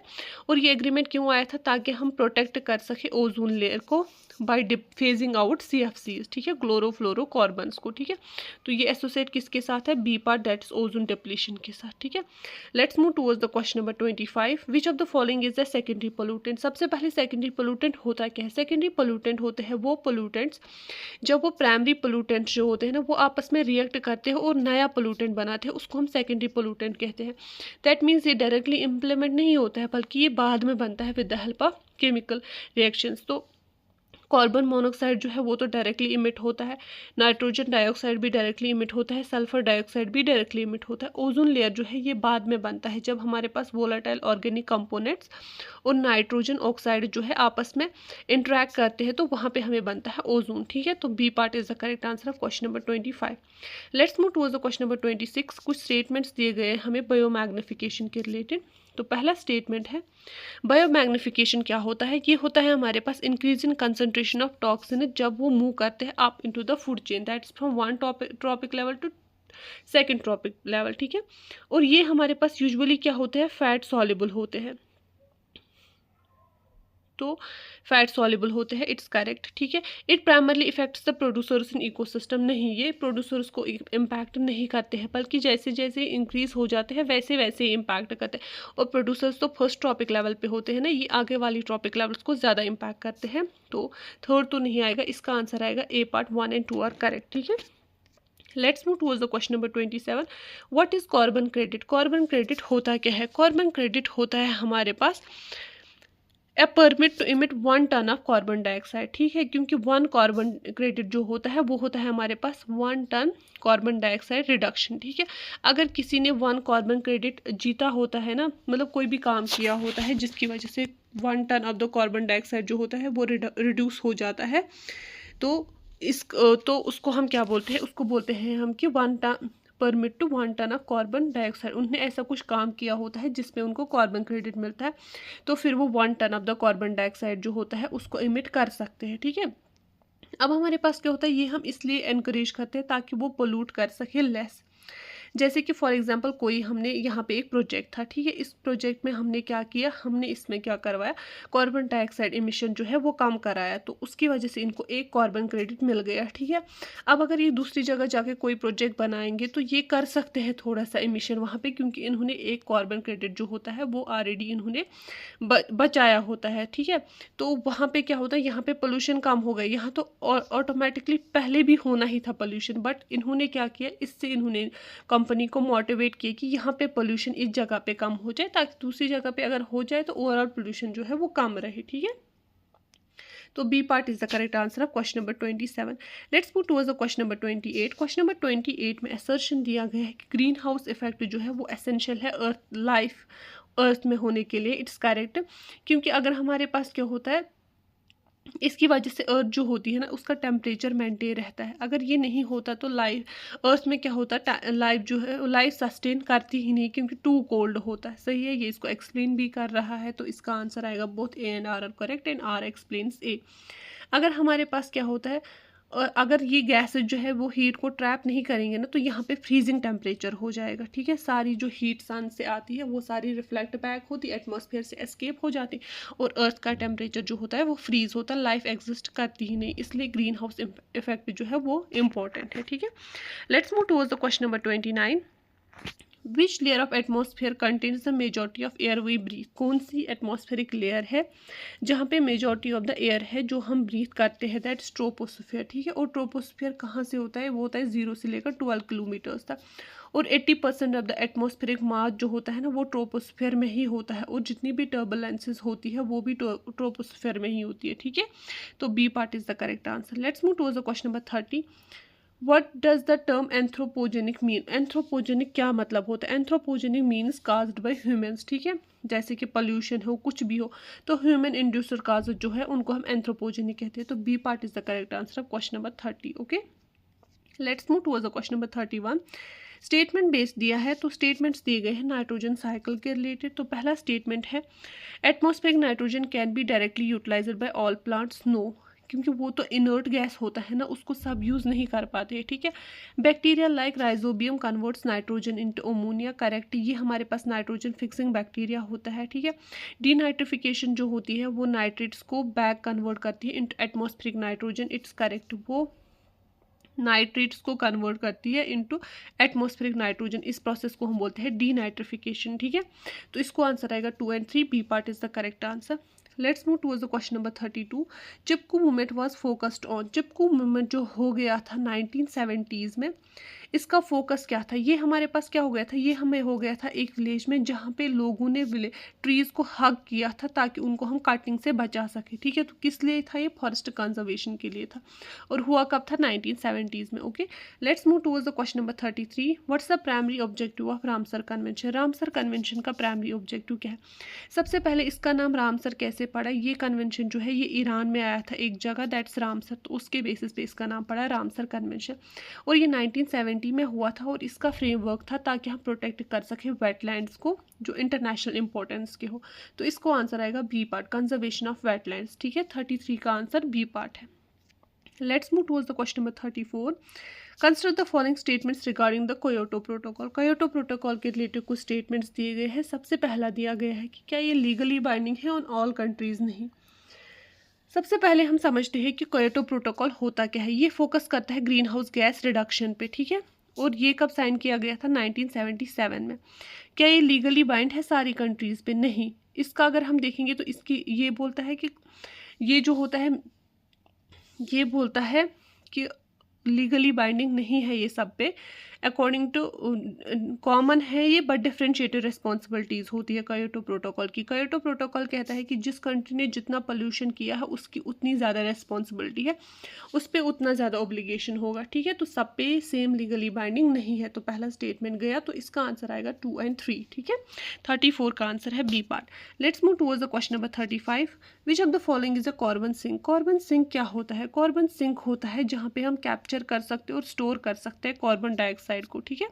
और ये एग्रीमेंट क्यों आया था, ताकि हम प्रोटेक्ट कर सके ओजोन लेयर को बाय फेजिंग आउट CFCs, ठीक है, क्लोरोफ्लोरोकार्बन्स को, ठीक है। तो ये एसोसिएट किसके साथ है, B part, that is ozone depletion के साथ, ठीक है। Let's move towards the question number 25। Which of the following is the secondary pollutant. सबसे पहले सेकेंडरी पोल्यूटेंट होता क्या है, सेकेंडरी पोल्यूटेंट होते हैं वो पोल्यूटेंट्स जब वो प्राइमरी पोल्यूटेंट्स जो होते हैं ना वो आपस में रिएक्ट करते हैं और नया पोल्यूटेंट बनाते हैं, उसको हम सेकेंडरी पोल्यूटेंट कहते हैं। दैट मीन्स ये डायरेक्टली इम्प्लीमेंट नहीं होता है, बल्कि ये बाद में बनता है with the help of chemical reactions. तो कार्बन मोनोऑक्साइड जो है वो तो डायरेक्टली इमिट होता है, नाइट्रोजन डाइऑक्साइड भी डायरेक्टली इमिट होता है, सल्फर डाइऑक्साइड भी डायरेक्टली इमिट होता है। ओजोन लेयर जो है ये बाद में बनता है जब हमारे पास वोलेटाइल ऑर्गेनिक कंपोनेंट्स और नाइट्रोजन ऑक्साइड जो है आपस में इंटरेक्ट करते हैं, तो वहाँ पे हमें बनता है ओजोन, ठीक है। तो B part is the correct answer of question number 25। Let's move towards the question number 26। कुछ स्टेटमेंट्स दिए गए हैं हमें बायोमैग्निफिकेशन के रिलेटेड। तो पहला स्टेटमेंट है, बायोमैग्निफिकेशन क्या होता है, ये होता है हमारे पास increase in concentration of toxin जब वो मूव करते हैं up into the food chain, that is from one trophic level to second trophic level, ठीक है। और ये हमारे पास यूजुअली क्या होते हैं, फैट सॉल्युबल होते हैं, तो फैट सॉल्युबल होते हैं, इट्स करेक्ट, ठीक है। It primarily effects the producers in ecosystem, नहीं ये प्रोड्यूसर्स को इम्पैक्ट नहीं करते हैं, बल्कि जैसे जैसे इंक्रीज हो जाते हैं वैसे वैसे ही इम्पैक्ट करते हैं। और प्रोड्यूसर्स तो फर्स्ट ट्रॉपिक लेवल पे होते हैं ना, ये आगे वाली ट्रॉपिक लेवल्स को ज़्यादा इम्पैक्ट करते हैं। तो थर्ड तो नहीं आएगा, इसका आंसर आएगा ए पार्ट, 1 और 2 आर करेक्ट, ठीक है। Let's move towards the question number 27। What is carbon credit, carbon credit होता क्या है, कार्बन क्रेडिट होता है हमारे पास a permit to emit 1 ton of carbon dioxide, ठीक है। क्योंकि 1 कार्बन क्रेडिट जो होता है वो होता है हमारे पास 1 टन कार्बन डाइऑक्साइड रिडक्शन, ठीक है। अगर किसी ने 1 कार्बन क्रेडिट जीता होता है ना, मतलब कोई भी काम किया होता है जिसकी वजह से 1 ton of the carbon dioxide जो होता है वो रिड्यूस हो जाता है, तो उसको हम क्या बोलते हैं, उसको बोलते हैं हम कि 1 ton permit to 1 ton of carbon dioxide. उन्होंने ऐसा कुछ काम किया होता है जिसमें उनको कार्बन क्रेडिट मिलता है, तो फिर वो 1 ton of the carbon dioxide जो होता है उसको इमिट कर सकते हैं, ठीक है। अब हमारे पास क्या होता है, ये हम इसलिए एनकरेज करते हैं ताकि वो पोल्यूट कर सके लेस। जैसे कि फॉर एग्जांपल कोई हमने यहाँ पे एक प्रोजेक्ट था, ठीक है, इस प्रोजेक्ट में हमने क्या किया, हमने इसमें क्या करवाया, कार्बन डाइऑक्साइड इमिशन जो है वो कम कराया, तो उसकी वजह से इनको एक कार्बन क्रेडिट मिल गया, ठीक है। अब अगर ये दूसरी जगह जाके कोई प्रोजेक्ट बनाएंगे तो ये कर सकते हैं थोड़ा सा इमिशन वहाँ पे, क्योंकि इन्होंने एक कार्बन क्रेडिट जो होता है वो ऑलरेडी इन्होंने बचाया होता है, ठीक है। तो वहाँ पे क्या होता है, यहाँ पे पोल्यूशन कम हो गया, यहाँ तो ऑटोमेटिकली पहले भी होना ही था पोल्यूशन, बट इन्होंने क्या किया, इससे इन्होंने कंपनी को मोटिवेट किए कि यहाँ पे पोल्यूशन इस जगह पे कम हो जाए, ताकि दूसरी जगह पे अगर हो जाए तो ओवरऑल पोल्यूशन जो है वो कम रहे, ठीक है। तो B part is the correct answer of question number 27। Let's move towards the question number 28। Question number 28 में असर्शन दिया गया है कि ग्रीन हाउस इफेक्ट जो है वो एसेंशियल है अर्थ में होने के लिए, इट्स करेक्ट। क्योंकि अगर हमारे पास क्या होता है, इसकी वजह से अर्थ जो होती है ना उसका टेम्परेचर मेंटेन रहता है, अगर ये नहीं होता तो लाइफ अर्थ में क्या होता है, लाइफ जो है लाइफ सस्टेन करती ही नहीं, क्योंकि टू कोल्ड होता है, सही है। ये इसको एक्सप्लेन भी कर रहा है, तो इसका आंसर आएगा both A and R are correct, and R explains A. अगर हमारे पास क्या होता है, और अगर ये गैसेज जो है वो हीट को ट्रैप नहीं करेंगे ना, तो यहाँ पे फ्रीजिंग टेम्परेचर हो जाएगा, ठीक है। सारी जो हीट सन से आती है वो सारी रिफ्लेक्ट बैक होती, एटमॉस्फेयर से एस्केप हो जाती, और अर्थ का टेम्परेचर जो होता है वो फ्रीज होता है, लाइफ एग्जिस्ट करती ही नहीं, इसलिए ग्रीन हाउस इफेक्ट जो है वो इम्पॉर्टेंट है, ठीक है। Let's move towards the question number 29। Which layer of atmosphere contains the majority of air we breathe, कौन सी एटमॉस्फेरिक लेयर है जहाँ पे मेजॉरिटी ऑफ द एयर है जो हम ब्रीथ करते हैं, दैट ट्रोपोस्फेयर, ठीक है। और ट्रोपोस्फेयर कहाँ से होता है, वो होता है 0 से लेकर 12 किलोमीटर्स तक, और 80% ऑफ द एटमॉस्फेरिक मास जो होता है ना वो ट्रोपोस्फेयर में ही होता है, और जितनी भी टर्बुलेंसेस होती है वो भी ट्रोपोस्फेयर में ही होती है, ठीक है। तो B part is the correct answer. Let's move towards the question number 30। What does the term anthropogenic mean? Anthropogenic क्या मतलब होता है, anthropogenic means caused by humans, ठीक है। जैसे कि पोल्यूशन हो, कुछ भी हो, तो ह्यूमन इंड्यूसर काज जो है उनको हम एंथ्रोपोजेनिक कहते हैं। तो B part is the correct answer of question number 30, okay. Let's move towards the question number 31। Statement base दिया है तो स्टेटमेंट्स दिए गए हैं नाइट्रोजन साइकिल के रिलेटेड। तो पहला स्टेटमेंट है atmospheric nitrogen can be directly utilized by all plants. No, क्योंकि वो तो इनर्ट गैस होता है ना, उसको सब यूज़ नहीं कर पाते हैं, ठीक है। Bacteria like rhizobium converts nitrogen into ammonia, correct, ये हमारे पास नाइट्रोजन फिक्सिंग बैक्टीरिया होता है, ठीक है। डीनाइट्रिफिकेशन जो होती है वो नाइट्रेट्स को बैक कन्वर्ट करती है into atmospheric nitrogen, it's correct, वो नाइट्रेट्स को कन्वर्ट करती है इनटू एटमॉस्फेरिक नाइट्रोजन। इस प्रोसेस को हम बोलते हैं डीनाइट्रिफिकेशन, ठीक है। तो इसको आंसर आएगा 2 and 3, B part is the correct answer. Let's move towards the question number 32। Chipko movement was focused on, Chipko movement जो हो गया था 1970s में, इसका फोकस क्या था? ये हमारे पास क्या हो गया था, ये हमें हो गया था एक विलेज में जहाँ पे लोगों ने ट्रीज़ को हग किया था ताकि उनको हम कटिंग से बचा सके, ठीक है। तो किस लिए था ये? फॉरेस्ट कंजर्वेशन के लिए था, और हुआ कब था? 1970s में। Okay, let's move towards the question number 33। What's the primary objective of Ramsar convention? Ramsar convention का प्राइमरी ऑब्जेक्टिव क्या है? सबसे पहले इसका नाम रामसर कैसे पड़ा? ये कन्वेंशन जो है ये ईरान में आया था एक जगह, दैट्स रामसर, तो उसके बेसिस पे इसका नाम पड़ा रामसर कन्वेंशन, और ये 1970 में हुआ था। और इसका फ्रेमवर्क था ताकि हम प्रोटेक्ट कर सकें वेटलैंड्स को जो इंटरनेशनल इंपॉर्टेंस के हो। तो इसको आंसर आएगा B part, conservation of wetlands, ठीक है। 33 का आंसर बी पार्ट है। Let's move towards the question number 34। Consider the following statements regarding the Kyoto protocol. Kyoto protocol के रिलेटेड कुछ स्टेटमेंट्स दिए गए हैं। सबसे पहला दिया गया है कि क्या ये लीगली बाइंडिंग है ऑन ऑल कंट्रीज? नहीं। सबसे पहले हम समझते हैं कि कोयोटो प्रोटोकॉल होता क्या है। ये फोकस करता है ग्रीन हाउस गैस रिडक्शन पे, ठीक है। और ये कब साइन किया गया था? 1977 में। क्या ये लीगली बाइंड है सारी कंट्रीज़ पे? नहीं। इसका अगर हम देखेंगे तो इसकी ये बोलता है कि ये जो होता है ये बोलता है कि लीगली बाइंडिंग नहीं है ये सब पे, अकॉर्डिंग टू कॉमन है ये, बट डिफरेंशिएटेड रिस्पॉन्सिबिलिटीज़ होती है कोयोटो प्रोटोकॉल की। कोयोटो प्रोटोकॉल कहता है कि जिस कंट्री ने जितना पोल्यूशन किया है उसकी उतनी ज़्यादा रिस्पॉन्सिबिलिटी है, उस पर उतना ज़्यादा ऑब्लिगेशन होगा, ठीक है। तो सब पे सेम लीगली बाइंडिंग नहीं है। तो पहला स्टेटमेंट गया, तो इसका आंसर आएगा 2 and 3, ठीक है। 34 का आंसर है B part. Let's move towards the question number 35। Which of the following is a carbon sink? Carbon sink क्या होता है? कार्बन सिंक होता है जहाँ पे हम कैप्चर कर सकते हैं और स्टोर कर सकते हैं कार्बन डाइऑक्साइड को, ठीक है।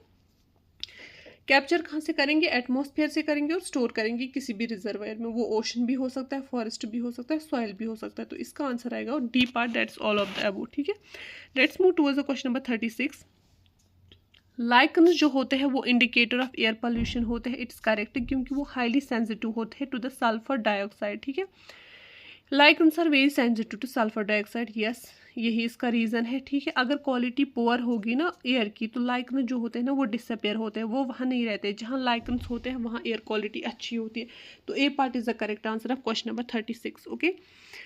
कैप्चर कहाँ से करेंगे? एटमॉस्फेयर से करेंगे, और स्टोर करेंगे किसी भी रिजर्वायर में। वो ओशन भी हो सकता है, फॉरेस्ट भी हो सकता है, सॉइल भी हो सकता है। तो इसका आंसर आएगा D part, that's all of the above, ठीक है। Let's move towards the question number 36। Lichens जो होते हैं वो इंडिकेटर ऑफ एयर पोल्यूशन होते हैं, इट्स करेक्ट, क्योंकि वो हाईली सेंसिटिव होते हैं टू द सल्फर डाइऑक्साइड, ठीक है। Lichens are very sensitive to sulphur dioxide, yes, यही इसका रीज़न है, ठीक है। अगर क्वालिटी पुअर होगी ना एयर की तो लाइकन जो होते हैं ना वो डिसअपेयर होते हैं, वो वहाँ नहीं रहते। जहाँ लाइकन्स होते हैं वहाँ एयर क्वालिटी अच्छी होती है। तो A part is the correct answer of question number 36। Okay,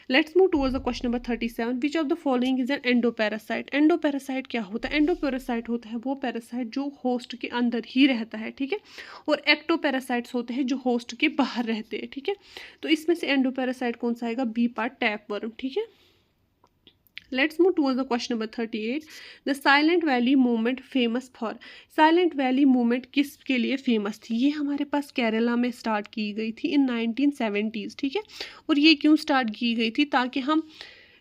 let's move towards the question number 37। Which of the following is an endoparasite? Endoparasite क्या होता है? एंडोपैरासाइट होता है वो पैरासाइट जो होस्ट के अंदर ही रहता है, ठीक है। और एक्टोपैरासाइट्स होते हैं जो होस्ट के बाहर रहते हैं, ठीक है। तो इसमें से एंडोपैरासाइट कौन सा आएगा? बी पार्ट, टैपवर्म, ठीक है। Let's move towards the question number 38. The Silent Valley movement famous for? Silent Valley movement किसके लिए फेमस थी? ये हमारे पास केरला में स्टार्ट की गई थी इन 1970s, ठीक है। और ये क्यों स्टार्ट की गई थी? ताकि हम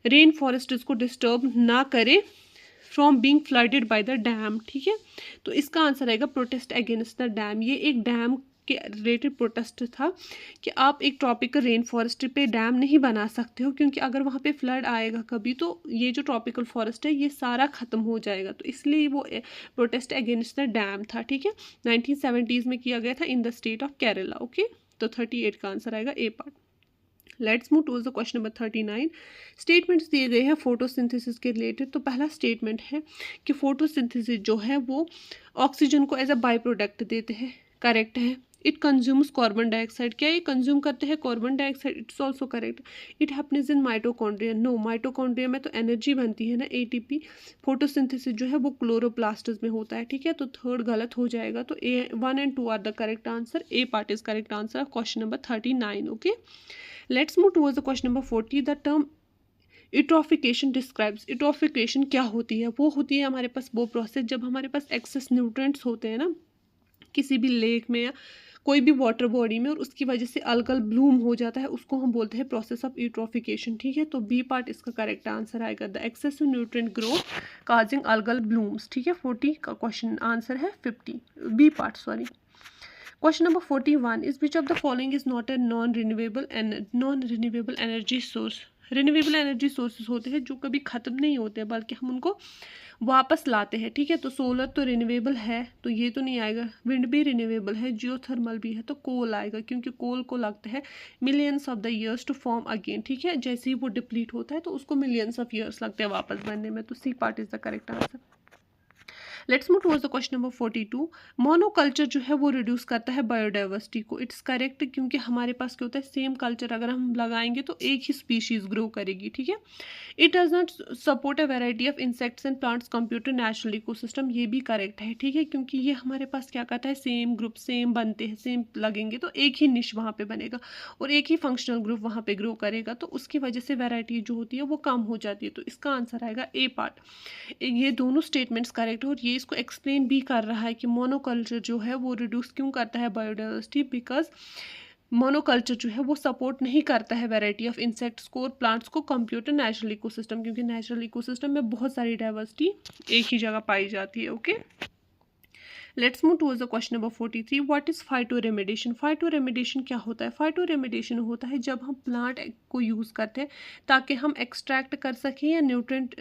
रेन फॉरेस्ट्स को डिस्टर्ब ना करें from being flooded by the dam, ठीक है। तो इसका आंसर आएगा प्रोटेस्ट अगेंस्ट द डैम। ये एक डैम के रिलेटेड प्रोटेस्ट था कि आप एक ट्रॉपिकल रेन फॉरेस्ट पे डैम नहीं बना सकते हो, क्योंकि अगर वहाँ पे फ्लड आएगा कभी तो ये जो ट्रॉपिकल फॉरेस्ट है ये सारा ख़त्म हो जाएगा। तो इसलिए वो प्रोटेस्ट अगेंस्ट द डैम था, ठीक है। 1970s में किया गया था in the state of Kerala. Okay, तो 38 का आंसर आएगा A part. Let's move towards the question number 39। Statements दिए गए हैं फोटोसिंथेसिस के रिलेटेड। तो पहला स्टेटमेंट है कि फोटोसिंथेसिस जो है वो ऑक्सीजन को एज अ बाई प्रोडक्ट देते हैं, करेक्ट है। इट कंज्यूम्स कार्बन डाइऑक्साइड, क्या ये कंज्यूम करते हैं carbon dioxide? It's also correct. It happens in mitochondria, no, mitochondria में तो एनर्जी बनती है ना, एटीपी। फोटोसिंथेसिस जो है वो क्लोरोप्लास्ट्स में होता है, ठीक है। तो थर्ड गलत हो जाएगा। तो A 1 and 2 are the correct answer. A part is correct answer of question number 39। Okay, let's move towards the question number 40। The term eutrophication describes. Eutrophication क्या होती है? वो होती है हमारे पास वो प्रोसेस जब हमारे पास एक्सेस न्यूट्रिएंट्स होते हैं ना, किसी भी लेक में या कोई भी वाटर बॉडी में और उसकी वजह से अलगल ब्लूम हो जाता है, उसको हम बोलते हैं प्रोसेस ऑफ यूट्रोफिकेशन। ठीक है, तो बी पार्ट इसका करेक्ट आंसर आएगा, the excessive nutrient growth causing algal blooms. ठीक है, 40 का क्वेश्चन आंसर है 50 B part, sorry. Question number 41 is which of the following is not a non renewable energy source. Renewable energy sources होते हैं जो कभी ख़त्म नहीं होते हैं बल्कि हम उनको वापस लाते हैं। ठीक है, तो सोलर तो रिन्यूएबल है तो ये तो नहीं आएगा, विंड भी रिन्यूएबल है, जियोथर्मल भी है, तो कोल आएगा क्योंकि कोल को लगता है millions of the years to form again. ठीक है, जैसे ही वो डिप्लीट होता है तो उसको मिलियंस ऑफ ईयर्स लगते हैं वापस बनने में, तो C part is the correct answer. Let's move towards the question number 42। Monoculture जो है वो रिड्यूस करता है बायोडाइवर्सिटी को। इट्स करेक्ट, क्योंकि हमारे पास क्या होता है, सेम कल्चर अगर हम लगाएंगे तो एक ही स्पीशीज ग्रो करेगी। ठीक है, it does not support a variety of insects and plants computer natural ecosystem. ये भी करेक्ट है। ठीक है, क्योंकि ये हमारे पास क्या कहता है, सेम ग्रुप सेम बनते हैं, सेम लगेंगे तो एक ही निश वहाँ पे बनेगा और एक ही फंक्शनल ग्रुप वहाँ पे ग्रो करेगा, तो उसकी वजह से वेराइटी जो होती है वो कम हो जाती है, तो इसका आंसर आएगा ए पार्ट। ये दोनों स्टेटमेंट्स करेक्ट है और ये इसको एक्सप्लेन भी कर रहा है कि मोनोकल्चर जो है वो रिड्यूस क्यों करता है बायोडाइवर्सिटी, बिकॉज मोनोकल्चर जो है वो सपोर्ट नहीं करता है वैरायटी ऑफ इंसेक्ट्स को और प्लांट्स को कंप्यूटर नेचुरल इकोसिस्टम, क्योंकि नेचुरल इकोसिस्टम में बहुत सारी डाइवर्सिटी एक ही जगह पाई जाती है। Okay, let's move towards the question number 43। What is phytoremediation. Phytoremediation क्या होता है? फाइटोरेमेडिएशन होता है जब हम प्लांट को यूज़ करते हैं ताकि हम एक्सट्रैक्ट कर सकें या न्यूट्रेंट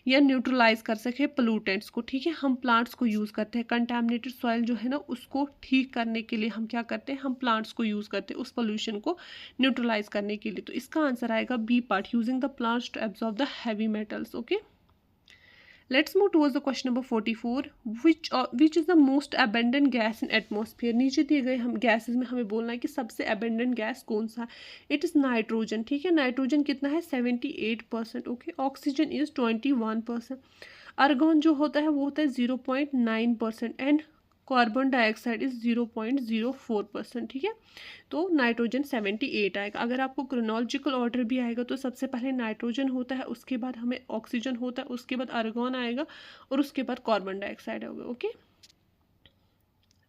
या न्यूट्रलाइज कर सकें पोलूटेंट्स को। ठीक है, हम प्लांट्स को यूज़ करते हैं, कंटामिनेटेड सॉइल जो है ना उसको ठीक करने के लिए हम क्या करते हैं, हम प्लांट्स को यूज़ करते हैं उस पोल्यूशन को न्यूट्रलाइज करने के लिए, तो इसका आंसर आएगा B part, using the plants to absorb the heavy metals. Okay, let's move towards the question number 44। Which is the most abundant gas in atmosphere. नीचे दिए गए हम गैसेस में हमें बोलना है कि सबसे अबेंडेंट गैस कौन सा है। It is nitrogen. ठीक है, नाइट्रोजन कितना है, 78%। Okay, oxygen is 21%। आर्गन जो होता है वो होता है 0.9% एंड कार्बन डाइऑक्साइड इज 0.04%। ठीक है, तो नाइट्रोजन 78 आएगा। अगर आपको क्रोनोलॉजिकल ऑर्डर भी आएगा तो सबसे पहले नाइट्रोजन होता है, उसके बाद हमें ऑक्सीजन होता है, उसके बाद आर्गन आएगा और उसके बाद कार्बन डाइऑक्साइड होगा। Okay,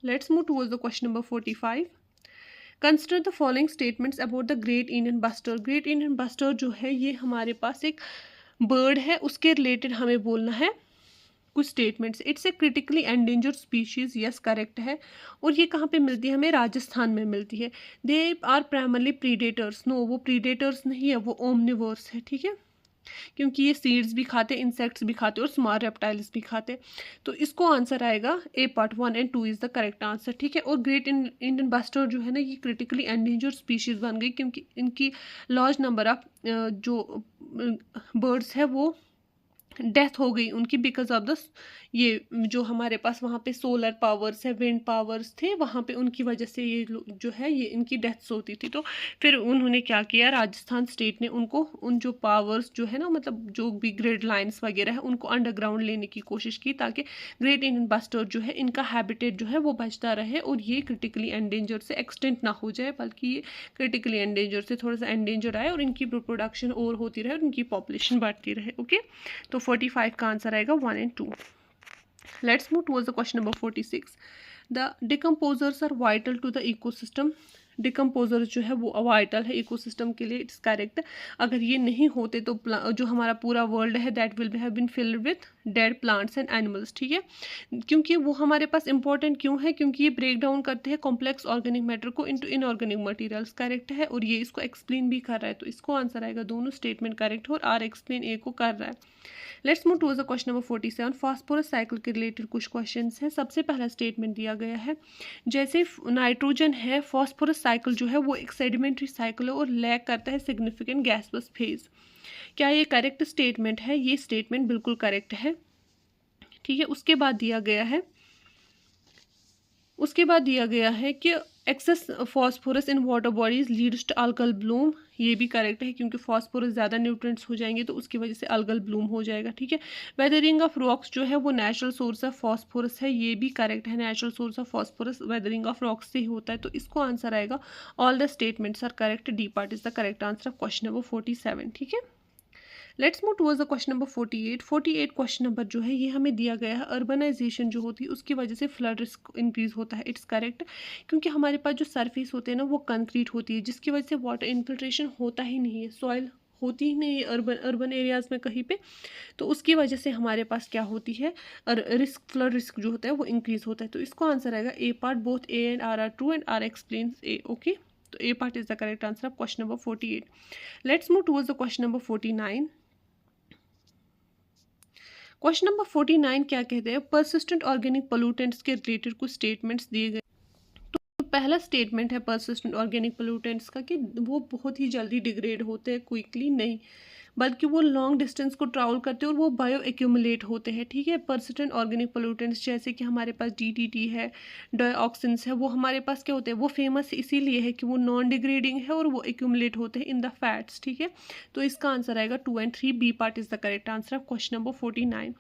let's move towards the question number 45। Consider the following statements about the great Indian bustard. Great Indian bustard जो है ये हमारे पास एक बर्ड है, उसके रिलेटेड हमें बोलना है कुछ statements. It's a critically endangered species, yes correct है। और ये कहाँ पे मिलती है, हमें राजस्थान में मिलती है। They are primarily predators, no वो प्रीडेटर्स नहीं है, वो ओमनिवर्स है। ठीक है, क्योंकि ये सीड्स भी खाते, इंसेक्ट्स भी खाते और स्मॉल रेप्टाइल्स भी खाते, तो इसको आंसर आएगा ए पार्ट, 1 और 2 इज द करेक्ट आंसर। ठीक है, और ग्रेट इंडियन बस्टर्ड जो है ना ये क्रिटिकली एंडेंजर्ड स्पीशीज बन गई क्योंकि इनकी लार्ज नंबर ऑफ जो बर्ड्स है वो डेथ हो गई उनकी बिकॉज ऑफ द ये जो हमारे पास वहाँ पे सोलर पावर्स है, विंड पावर्स थे, वहाँ पे उनकी वजह से ये जो है ये इनकी डेथ्स होती थी। तो फिर उन्होंने क्या किया, राजस्थान स्टेट ने उनको उन जो पावर्स जो है ना मतलब जो भी ग्रिड लाइंस वगैरह है उनको अंडरग्राउंड लेने की कोशिश की ताकि ग्रेट इंडियन बस्टर्ड जो है इनका हैबिटेट जो है वो बचता रहे और ये क्रिटिकली एंडेंजर से एक्सटेंट ना हो जाए, बल्कि ये क्रिटिकली एंडेंजर से थोड़ा सा एंडेंजर आए और इनकी प्रोडक्शन और होती रहे और इनकी पॉपुलेशन बढ़ती रहे। ओके, तो 45 का आंसर आएगा 1 और 2। Let's move towards the question number 46. The decomposers are vital to the ecosystem. Decomposer जो है वो वाइटल है इकोसिस्टम के लिए, इट्स करेक्ट। अगर ये नहीं होते तो जो हमारा पूरा वर्ल्ड है that will have been filled with dead plants and animals. ठीक है, क्योंकि वो हमारे पास इंपॉर्टेंट क्यों है, क्योंकि ये ब्रेक डाउन करते हैं कॉम्प्लेक्स ऑर्गेनिक मैटर को इनटू इनऑर्गेनिक मटेरियल्स, करेक्ट है, और ये इसको एक्सप्लेन भी कर रहा है, तो इसको आंसर आएगा, दोनों स्टेटमेंट करेक्ट है और आर एक्सप्लेन ए को कर रहा है। Let's move towards the question number 47। Phosphorus cycle के रिलेटेड कुछ क्वेश्चंस हैं। सबसे पहला स्टेटमेंट दिया गया है जैसे नाइट्रोजन है, फास्फोरस साइकिल जो है वो एक सेडिमेंट्री साइकिल है और लैक करता है सिग्निफिकेंट गैसलेस फेज। क्या ये करेक्ट स्टेटमेंट है? ये स्टेटमेंट बिल्कुल करेक्ट है। ठीक है, उसके बाद दिया गया है कि excess phosphorus in water bodies leads to algal bloom. ये भी करेक्ट है क्योंकि फॉस्फोरस ज़्यादा न्यूट्रिएंट्स हो जाएंगे तो उसकी वजह से अल्गल ब्लूम हो जाएगा। ठीक है, वेदरिंग ऑफ रॉक्स जो है वो नेचुरल सोर्स ऑफ फॉस्फोरस है, ये भी करेक्ट है, natural source of phosphorus weathering of rocks से ही होता है, तो इसको आंसर आएगा all the statements are correct, D part is the correct answer of question number 47। ठीक है, let's move towards the question number 48। 48 question number जो है ये हमें दिया गया है, अर्बनाइजेशन जो होती है उसकी वजह से फ्लड रिस्क इंक्रीज होता है। इट्स करेक्ट, क्योंकि हमारे पास जो सरफेस होते हैं ना वो कंक्रीट होती है, जिसकी वजह से वाटर इन्फिल्ट्रेशन होता ही नहीं है, सॉइल होती ही नहीं है अर्बन अर्बन एरियाज़ में कहीं पे। तो उसकी वजह से हमारे पास क्या होती है, और रिस्क, फ्लड रिस्क जो होता है वो इंक्रीज होता है। तो इसको आंसर आएगा A part, both A and R true and R explains A. Okay, तो A part is the correct answer of question number 48। Let's move towards the question number 49। Question number 49 क्या कहते हैं, persistent organic pollutants के related कुछ statements दिए गए। तो पहला स्टेटमेंट है परसिस्टेंट ऑर्गेनिक पोल्यूटेंट्स का कि वो बहुत ही जल्दी डिग्रेड होते हैं, क्विकली नहीं, बल्कि वो लॉन्ग डिस्टेंस को ट्रैवल करते हैं और वो बायो एक्यूमुलेट होते हैं। ठीक है, परसिस्टेंट ऑर्गेनिक पोल्यूटेंट्स जैसे कि हमारे पास डीडीटी है, डाइऑक्सिन्स है, वो हमारे पास क्या होते हैं, वो फेमस इसीलिए है कि वो नॉन डिग्रेडिंग है और वो एक्यूमुलेट होते हैं इन द फैट्स। ठीक है, तो इसका आंसर आएगा 2 and 3, B part is the correct answer of question number 49।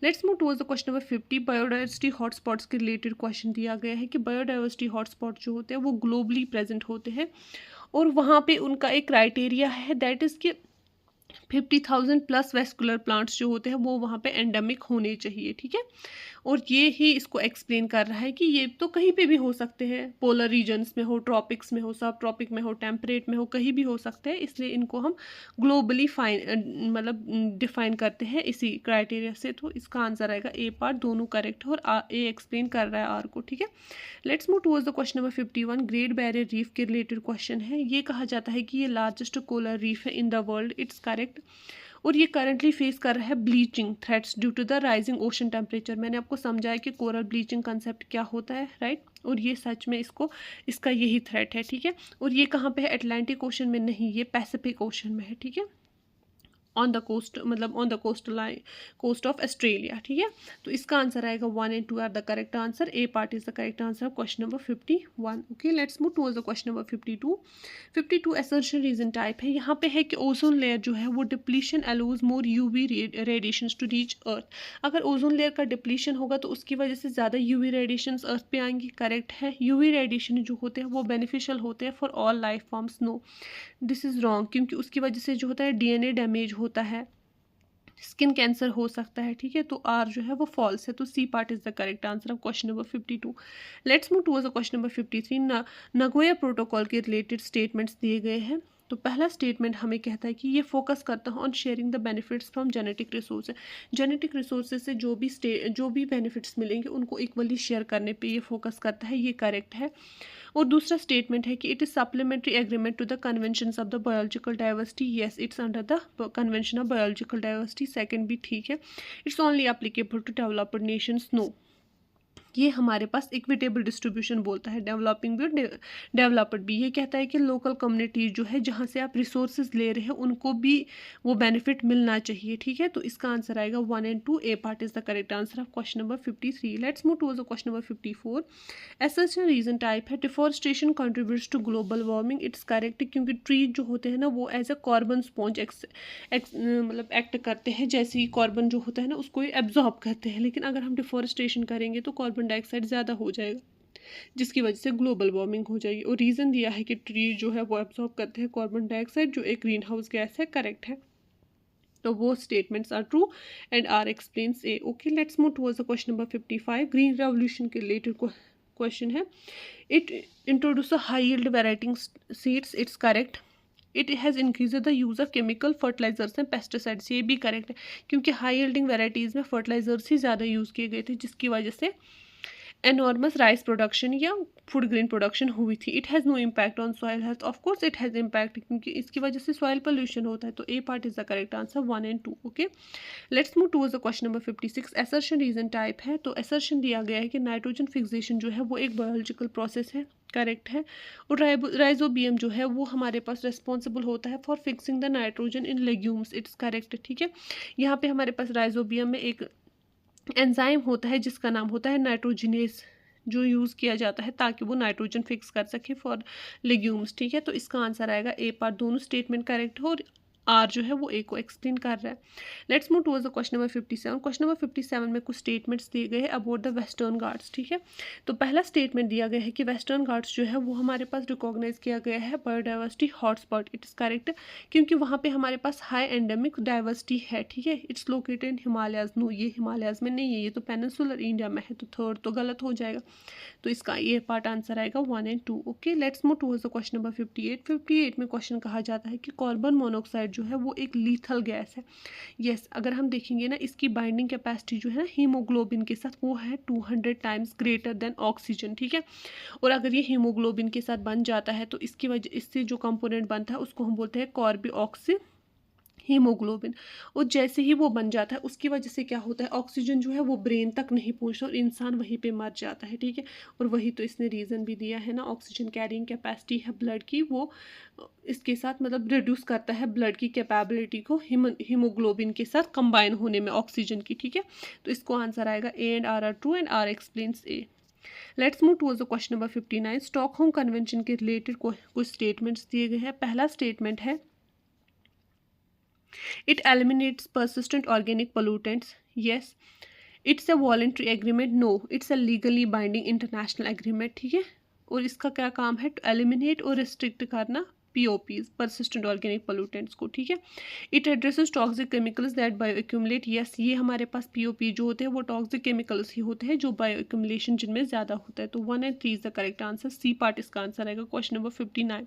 Let's move towards the question number 50। Biodiversity hotspots के रिलेटेड क्वेश्चन दिया गया है कि बायोडाइवर्सिटी हॉटस्पॉट जो होते हैं वो ग्लोबली प्रेजेंट होते हैं और वहाँ पे उनका एक क्राइटेरिया है, दैट इज़ कि 50,000 प्लस वेस्कुलर प्लांट्स जो होते हैं वो वहाँ पे एंडेमिक होने चाहिए। ठीक है, और ये ही इसको एक्सप्लेन कर रहा है कि ये तो कहीं पे भी हो सकते हैं, पोलर रीजन्स में हो, ट्रॉपिक्स में हो, सब ट्रॉपिक में हो, टेम्परेट में हो, कहीं भी हो सकते हैं, इसलिए इनको हम ग्लोबली मतलब डिफाइन करते हैं इसी क्राइटेरिया से। तो इसका आंसर आएगा ए पार्ट, दोनों करेक्ट है और ए एक्सप्लेन कर रहा है आर को। ठीक है, let's move towards the question number 51। Great barrier reef के रिलेटेड क्वेश्चन है। ये कहा जाता है कि ये लार्जेस्ट कोरल रीफ है in the world. It's correct, और ये करंटली फेस कर रहा है bleaching threats due to the rising ocean temperature. मैंने आपको समझाया कि कोरल ब्लीचिंग कंसेप्ट क्या होता है, राइट, और ये सच में इसका यही थ्रेट है। ठीक है, और ये कहाँ पे है, अटलांटिक ओशन में नहीं, ये पैसिफिक ओशन में है। ठीक है, ऑन द कोस्ट, मतलब on the coast line, coast of Australia. ठीक है, तो इसका आंसर आएगा 1 and 2 are the correct answer. A part is the correct answer of question number 51। Okay, let's move towards the question number 52। 52 assertion reason type है। यहाँ पे है कि ओजोन लेयर जो है वो depletion allows more UV radiations to reach earth. अगर ozone layer का डिप्लीशन होगा तो उसकी वजह से ज़्यादा यूवी रेडिएशंस अर्थ पे आएंगी। करेक्ट है, यूवी रेडिएशन जो होते हैं वो बेनिफिशियल होते हैं for all life forms. No, this is wrong, क्योंकि उसकी वजह से जो होता है डीएनए डैमेज होता है, स्किन कैंसर हो सकता है। ठीक है, तो आर जो है वो फॉल्स है, तो C part is the correct answer of question number 52। Let's move towards the question number 53। Nagoya protocol के रिलेटेड स्टेटमेंट्स दिए गए हैं। तो पहला स्टेटमेंट हमें कहता है कि ये फोकस करता है on sharing the benefits from genetic resource. Genetic resources से जो भी बेनिफिट्स मिलेंगे उनको इक्वली शेयर करने पे ये फोकस करता है, ये करेक्ट है। और दूसरा स्टेटमेंट है कि it is supplementary agreement to the convention of the biological diversity. Yes, it's under the convention of biological diversity. Second भी ठीक है। It's only applicable to developed nations. No, ये हमारे पास इक्विटेबल डिस्ट्रीब्यूशन बोलता है, डेवलपिंग भी और डेवलप्ड भी। ये कहता है कि लोकल कम्युनिटीज जो है जहाँ से आप रिसोर्सेज ले रहे हैं उनको भी वो बेनिफिट मिलना चाहिए। ठीक है, तो इसका आंसर आएगा 1 and 2। A part is the correct answer of question number 53। Let's move towards the question number 54। Assertion reason type है deforestation contributes to global warming. It's correct, क्योंकि ट्रीज जो होते हैं ना वो एज अ कार्बन स्पॉन्ज मतलब act करते हैं, जैसे ही कार्बन जो होता है ना उसको ये एब्जॉर्ब करते हैं। लेकिन अगर हम डिफॉरेस्टेशन करेंगे तो कार्बन डाइऑक्साइड ज़्यादा हो जाएगा, जिसकी वजह से ग्लोबल वार्मिंग हो जाएगी। और रीज़न दिया है कि ट्री जो है वो एब्जॉर्ब करते हैं कार्बन डाइऑक्साइड जो एक ग्रीन हाउस गैस है। करेक्ट है, तो वो statements are true and R explains A. Okay, let's move towards the question number 55। Green revolution के रिलेटेड क्वेश्चन है। It introduce high yield variety seeds. It's correct. It has increase the use of chemical fertilisers and pesticides. ये भी correct है, क्योंकि high yielding varieties में fertilisers ही ज़्यादा use किए गए थे, जिसकी वजह से एनॉर्मस राइस प्रोडक्शन या फूड ग्रेन प्रोडक्शन हुई थी। It has no impact on soil health. Of course it has impact, क्योंकि इसकी वजह से सॉइल पोल्यूशन होता है। तो A part is the correct answer 1 and 2। Okay, let's move towards the question number 56। Assertion reason type है। तो assertion दिया गया है कि नाइट्रोजन फिक्सेशन जो है वो एक बायोलॉजिकल प्रोसेस है। करेक्ट है, और राइजोबियम जो है वो हमारे पास रिस्पॉन्सिबल होता है for fixing the nitrogen in legumes. It's correct. ठीक है, यहाँ पे हमारे पास राइजोबियम में एक एंजाइम होता है जिसका नाम होता है नाइट्रोजिनेस, जो यूज़ किया जाता है ताकि वो नाइट्रोजन फिक्स कर सके फॉर लेग्यूम्स। ठीक है, तो इसका आंसर आएगा ए पार्ट। दोनों स्टेटमेंट करेक्ट हो और आर जो है वो ए को एक्सप्लेन कर रहा है। Let's move towards the question number 57। Question number 57 में कुछ स्टेटमेंट्स दिए गए हैं अबाउट द वेस्टर्न घाट्स, ठीक है। तो पहला स्टेटमेंट दिया गया है कि वेस्टर्न घाट्स जो है वो हमारे पास रिकॉग्नाइज किया गया है biodiversity hotspot. It is correct, क्योंकि वहाँ पे हमारे पास हाई एंडेमिक डाइवर्सिटी है, ठीक है। It's located in Himalayas. No, ये हिमालयाज में नहीं है, ये तो पेनिनसुलर इंडिया में है, तो थर्ड तो गलत हो जाएगा। तो इसका ये पार्ट आंसर आएगा 1 और 2। Okay, let's move towards the question number 58। 58 में क्वेश्चन कहा जाता है कि कार्बन मोनोऑक्साइड जो है वो एक लीथल गैस है। यस, अगर हम देखेंगे ना, इसकी बाइंडिंग कैपेसिटी जो है ना हीमोग्लोबिन के साथ वो है 200 टाइम्स ग्रेटर देन ऑक्सीजन, ठीक है। और अगर ये हीमोग्लोबिन के साथ बन जाता है तो इसकी वजह इससे जो कंपोनेंट बनता है उसको हम बोलते हैं कार्बोऑक्सी हीमोग्लोबिन। और जैसे ही वो बन जाता है उसकी वजह से क्या होता है, ऑक्सीजन जो है वो ब्रेन तक नहीं पहुंचता और इंसान वहीं पे मर जाता है, ठीक है। और वही तो इसने रीज़न भी दिया है ना, ऑक्सीजन कैरिंग कैपेसिटी है ब्लड की, वो इसके साथ मतलब रिड्यूस करता है ब्लड की कैपेबिलिटी को हीमोग्लोबिन के साथ कंबाइन होने में ऑक्सीजन की, ठीक है। तो इसको आंसर आएगा A and R true and R explains A. Let's move towards the question number 59। Stockholm convention के रिलेटेड कुछ स्टेटमेंट्स दिए गए हैं। पहला स्टेटमेंट है it eliminates persistent organic pollutants. Yes. It's a voluntary agreement. No, it's a legally binding international agreement, ठीक है। और इसका क्या काम है, to eliminate और restrict करना POPs, persistent organic pollutants को, ठीक है। It addresses toxic chemicals that bioaccumulate. Yes, ये हमारे पास POP जो होते हैं वो toxic chemicals ही होते हैं जो bioaccumulation जिनमें ज़्यादा होता है। तो 1 and 3 is the correct answer. C part इसका आंसर आएगा question number 59।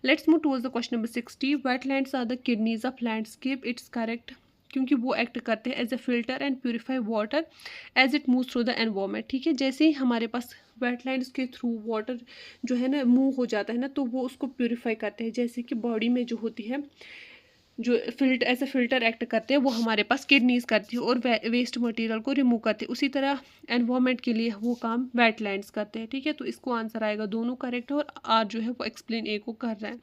Let's move towards the question number 60. Wetlands are the kidneys of landscape. It's correct, क्योंकि वो एक्ट करते हैं as a filter and purify water as it move through the environment, ठीक है। जैसे ही हमारे पास वेटलैंड्स के थ्रू वाटर जो है ना मूव हो जाता है ना, तो वो उसको प्योरीफाई करते हैं। जैसे कि बॉडी में जो होती है जो एज ए फिल्टर एक्ट करते हैं वो हमारे पास किडनीज करती है और वेस्ट मटेरियल को रिमूव करते हैं। उसी तरह एनवायरमेंट के लिए वो काम वेटलैंड्स करते हैं, ठीक है। तो इसको आंसर आएगा दोनों करेक्ट है और आर जो है वो एक्सप्लेन ए को कर रहा है।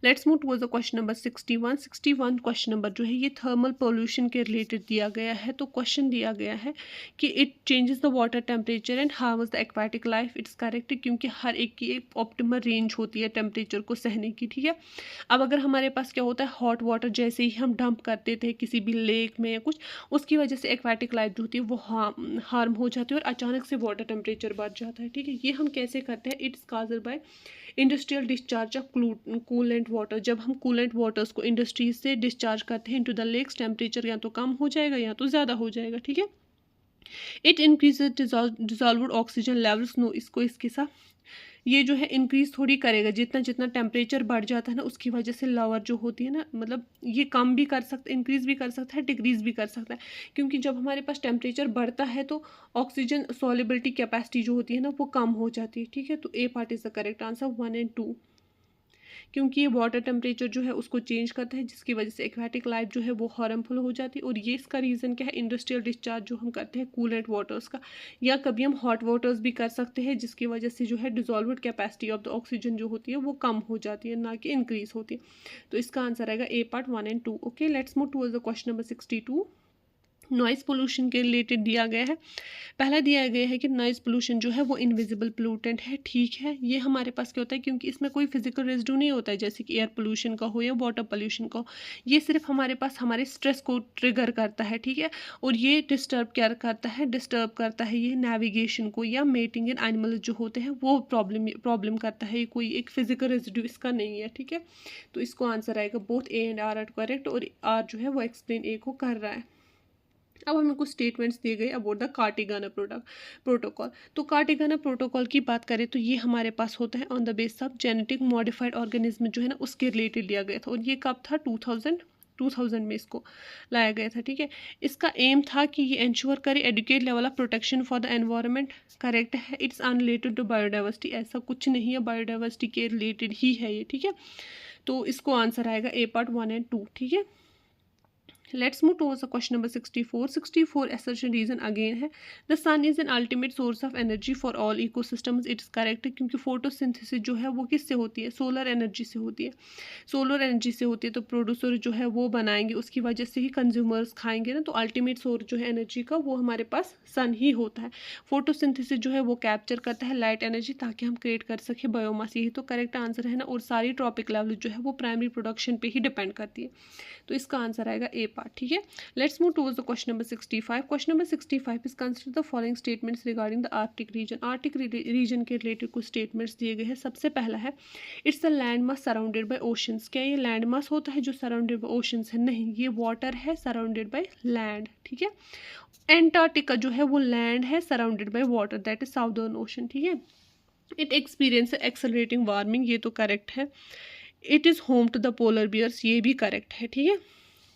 Let's move towards the question number 61। 61 question number जो है ये थर्मल पोल्यूशन के रिलेटेड दिया गया है। तो क्वेश्चन दिया गया है कि it changes the water temperature and harms the aquatic life. It's correct, क्योंकि हर एक की एक ऑप्टिमल रेंज होती है टेम्परेचर को सहने की, ठीक है। अब अगर हमारे पास क्या होता है, हॉट वाटर जैसे ही हम डंप करते थे किसी भी लेक में या कुछ, उसकी वजह से एक्वाटिक लाइफ जो होती है वो हार्म हो जाती है और अचानक से वाटर टेम्परेचर बढ़ जाता है, ठीक है। ये हम कैसे करते हैं, it's caused by industrial discharge of coolant water. जब हम कूलेंट वाटर्स को इंडस्ट्रीज से डिस्चार्ज करते हैं इनटू द लेक्स, टेम्परेचर या तो कम हो जाएगा या तो ज़्यादा हो जाएगा, ठीक है। It increases dissolved oxygen levels. No, इसको इसके साथ ये जो है इंक्रीज थोड़ी करेगा। जितना जितना टेम्परेचर बढ़ जाता है ना उसकी वजह से लवर जो होती है ना, मतलब ये कम भी कर सकता है, इंक्रीज भी कर सकता है, डिक्रीज भी कर सकता है। क्योंकि जब हमारे पास टेम्परेचर बढ़ता है तो ऑक्सीजन सॉल्युबिलिटी कैपेसिटी जो होती है ना वो कम हो जाती है, ठीक है। तो A part is the correct answer 1 and 2, क्योंकि ये वाटर टेम्परेचर जो है उसको चेंज करता है जिसकी वजह से एक्वाटिक लाइफ जो है वो हार्मफुल हो जाती है। और ये इसका रीज़न क्या है, इंडस्ट्रियल डिस्चार्ज जो हम करते हैं कूलेंट वाटर्स का, या कभी हम हॉट वाटर्स भी कर सकते हैं जिसकी वजह से जो है dissolved capacity of the oxygen जो होती है वो कम हो जाती है, ना कि इंक्रीज होती है। तो इसका आंसर आएगा A part 1 and 2। Okay, let's move towards the question number 62। Noise pollution के रिलेटेड दिया गया है। पहला दिया गया है कि नॉइज़ पोल्यूशन जो है वो इनविजिबल पोल्यूटेंट है, ठीक है। ये हमारे पास क्या होता है, क्योंकि इसमें कोई फिजिकल रेजिड्यू नहीं होता है जैसे कि एयर पोल्यूशन का हो या वाटर पोल्यूशन का हो। ये सिर्फ हमारे पास हमारे स्ट्रेस को ट्रिगर करता है, ठीक है। और ये डिस्टर्ब करता है ये नेविगेशन को या मेटिंग इन एनिमल जो होते हैं वो प्रॉब्लम करता है। कोई एक फिजिकल रेजिड्यू इसका नहीं है, ठीक है। तो इसको आंसर आएगा both A and R are correct और आर जो है वो एक्सप्लेन ए को कर रहा है। अब हमें कुछ स्टेटमेंट्स दिए गए अबाउट द कार्टिगाना प्रोटोकॉल। तो कार्टिगाना प्रोटोकॉल की बात करें तो ये हमारे पास होता है on the base of genetic modified organism जो है ना उसके रिलेटेड लिया गया था। और ये कब था, 2000 में इसको लाया गया था, ठीक है। इसका एम था कि ये इंश्योर करे adequate level of protection for the environment. Correct है, इट्स अनरिलेटेड टू बायोडाइवर्सिटी, ऐसा कुछ नहीं है, बायोडाइवर्सिटी के रिलेटेड ही है ये, ठीक है। तो इसको आंसर आएगा ए पार्ट 1 and 2, ठीक है। Let's move towards the question number 64. 64 assertion reason again है the sun is an ultimate source of energy for all ecosystems. It is correct है क्योंकि photosynthesis जो है वो किससे होती है, सोलर एनर्जी से होती है. सोलर एनर्जी से होती है तो प्रोड्यूसर जो है वो बनाएंगे, उसकी वजह से ही कंज्यूमर्स खाएंगे ना. तो अल्टीमेट सोर्स जो है एनर्जी का वो हमारे पास सन ही होता है. फोटोसिंथेसिस जो है वो कैप्चर करता है लाइट एनर्जी ताकि हम क्रिएट कर सके बायोमास. यही तो करेक्ट आंसर है ना. और सारी ट्रॉपिक लेवल जो है वो प्राइमरी प्रोडक्शन पे ही डिपेंड करती है. तो इसका आंसर आएगा ए पार्ट. ठीक है. Let's move towards the question number 65. Question number 65 is consider the following statements regarding the Arctic region. Arctic region के रिलेटेड कुछ स्टेटमेंट्स दिए गए हैं. सबसे पहला है it's the land mass surrounded by oceans. क्या ये लैंड मास होता है जो सराउंडेड बाय ओशंस है? नहीं, ये वाटर है सराउंडेड बाय लैंड. ठीक है. एंटार्क्टिका जो है वो लैंड है surrounded by water, that is southern ocean. ठीक है. इट एक्सपीरियंस एक्सेलरेटिंग वार्मिंग, ये तो करेक्ट है. It is home to the polar bears, ये भी करेक्ट है. ठीक है.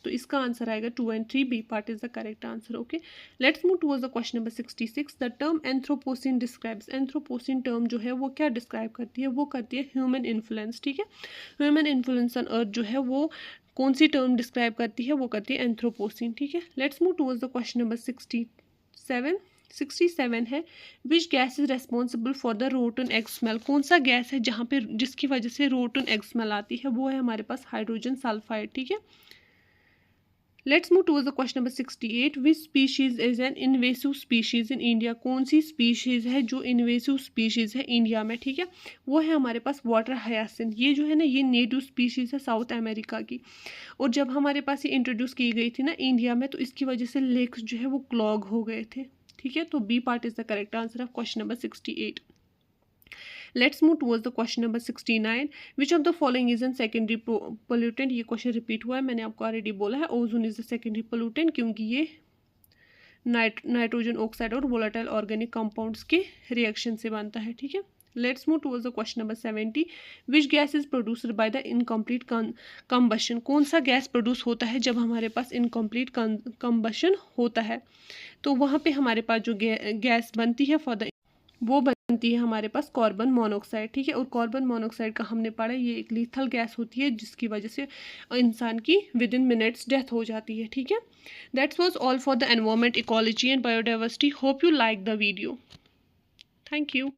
तो इसका आंसर आएगा 2 and 3. B part is the correct answer. Okay. Let's move towards the question number 66. The term anthropocene describes. Anthropocene term जो है वो क्या डिस्क्राइब करती है? वो करती है ह्यूमन इन्फ्लुएंस. ठीक है. ह्यूमन इन्फ्लुएंस ऑन अर्थ जो है वो कौन सी टर्म डिस्क्राइब करती है? वो करती है एंथ्रोपोसिन. ठीक है. Let's move towards the question number 67 है विच gas is responsible for the rotten egg smell. कौन सा गैस है जहाँ पे जिसकी वजह से रोटन एग स्मेल आती है? वो है हमारे पास हाइड्रोजन सल्फाइड. ठीक है. Let's move towards the question number 68. Which species is an invasive species in India. कौन सी स्पीशीज है जो इन्वेसिव स्पीशीज है इंडिया में? ठीक है. वो है हमारे पास वाटर हायासिन. ये जो है ना ये नेटिव स्पीशीज है साउथ अमेरिका की. और जब हमारे पास ये इंट्रोड्यूस की गई थी ना इंडिया में तो इसकी वजह से लेक्स जो है वो क्लॉग हो गए थे. ठीक है. तो B part is the correct answer of question number 68. Let's move towards the question number 69. Which of the following is an secondary pollutant. ये क्वेश्चन रिपीट हुआ है, मैंने आपको ऑलरेडी बोला है. Ozone is the secondary pollutant क्योंकि ये nitrogen oxide और वोलेटाइल ऑर्गेनिक कंपाउंड्स के रिएक्शन से बनता है. ठीक है. Let's move towards the question number 70. Which gas is produced by the incomplete combustion. कौन सा गैस प्रोड्यूस होता है जब हमारे पास इनकम्प्लीट कंबशन होता है? तो वहाँ पे हमारे पास जो गैस बनती है वो बनती है हमारे पास कार्बन मोनोऑक्साइड. ठीक है. और कार्बन मोनोऑक्साइड का हमने पढ़ा ये एक लीथल गैस होती है जिसकी वजह से इंसान की विद इन मिनट्स डेथ हो जाती है. ठीक है. That's was all for the environment, ecology and biodiversity. Hope you like the video. Thank you.